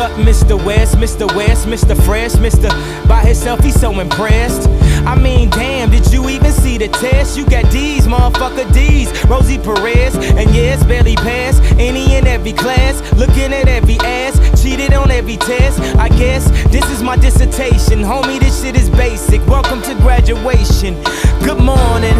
up Mr. West, Mr. West, Mr. Fresh, Mr. By himself, he's so impressed. I mean, damn, did you even see the test? You got D's, motherfucker D's, Rosie Perez, and yeah, it's barely passed any and every class, looking at every ass, cheated on every test. I guess this is my dissertation, homie, this shit is basic. Welcome to graduation, good morning.